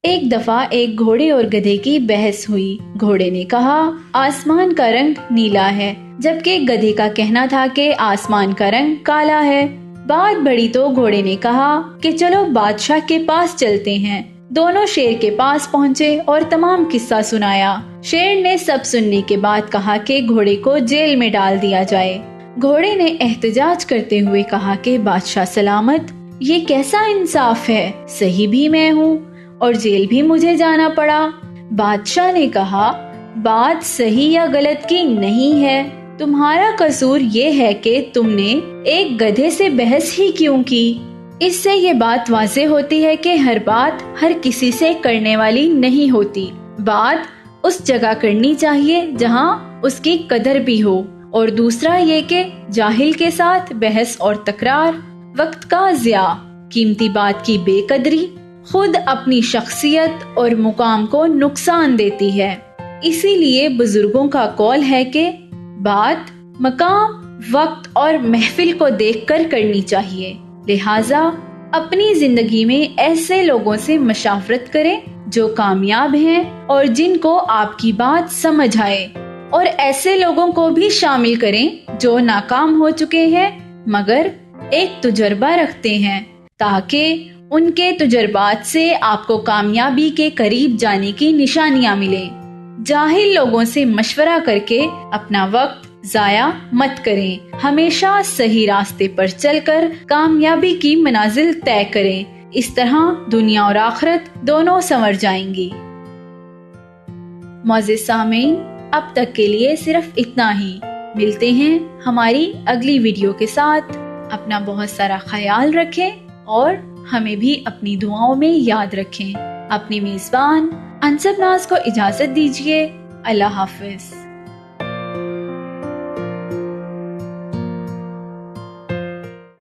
ایک دفعہ ایک گھوڑے اور گدھے کی بحث ہوئی۔ گھوڑے نے کہا آسمان کا رنگ نیلا ہے، جبکہ گدھے کا کہنا تھا کہ آسمان کا رنگ کالا ہے۔ بات بڑھی تو گھوڑے نے کہا کہ چلو بادشاہ کے پاس چلتے ہیں۔ دونوں شیر کے پاس پہنچے اور تمام قصہ سنایا۔ شیر نے سب سننے کے بعد کہا کہ گھوڑے کو جیل میں ڈال دیا جائے۔ گھوڑے نے احتجاج کرتے ہوئے کہا کہ بادشاہ سلامت، یہ کیسا انصاف ہے؟ صحیح بھی میں ہوں اور جیل بھی مجھے جانا پڑا۔ بادشاہ نے کہا بات صحیح یا غلط کی نہیں ہے، تمہارا قصور یہ ہے کہ تم نے ایک گدھے سے بحث ہی کیوں کی۔ اس سے یہ بات واضح ہوتی ہے کہ ہر بات ہر کسی سے کرنے والی نہیں ہوتی۔ بات اس جگہ کرنی چاہیے جہاں اس کی قدر بھی ہو، اور دوسرا یہ کہ جاہل کے ساتھ بحث اور تکرار وقت کا ضیاع، قیمتی بات کی بے قدری خود اپنی شخصیت اور مقام کو نقصان دیتی ہے۔ اسی لیے بزرگوں کا قول ہے کہ بات مقام، وقت اور محفل کو دیکھ کر کرنی چاہیے۔ لہٰذا اپنی زندگی میں ایسے لوگوں سے مشاورت کریں جو کامیاب ہیں اور جن کو آپ کی بات سمجھ آئے، اور ایسے لوگوں کو بھی شامل کریں جو ناکام ہو چکے ہیں مگر ایک تجربہ رکھتے ہیں، تاکہ ان کے تجربات سے آپ کو کامیابی کے قریب جانے کی نشانیاں ملیں۔ جاہل لوگوں سے مشورہ کر کے اپنا وقت ضائع مت کریں، ہمیشہ صحیح راستے پر چل کر کامیابی کی منازل طے کریں، اس طرح دنیا اور آخرت دونوں سنور جائیں گی۔ معزز سامعین، اب تک کے لیے صرف اتنا ہی، ملتے ہیں ہماری اگلی ویڈیو کے ساتھ۔ اپنا بہت سارا خیال رکھیں اور ہمیں بھی اپنی دعاؤں میں یاد رکھیں۔ اپنی میزبان انصب ناز کو اجازت دیجیے۔ اللہ حافظ۔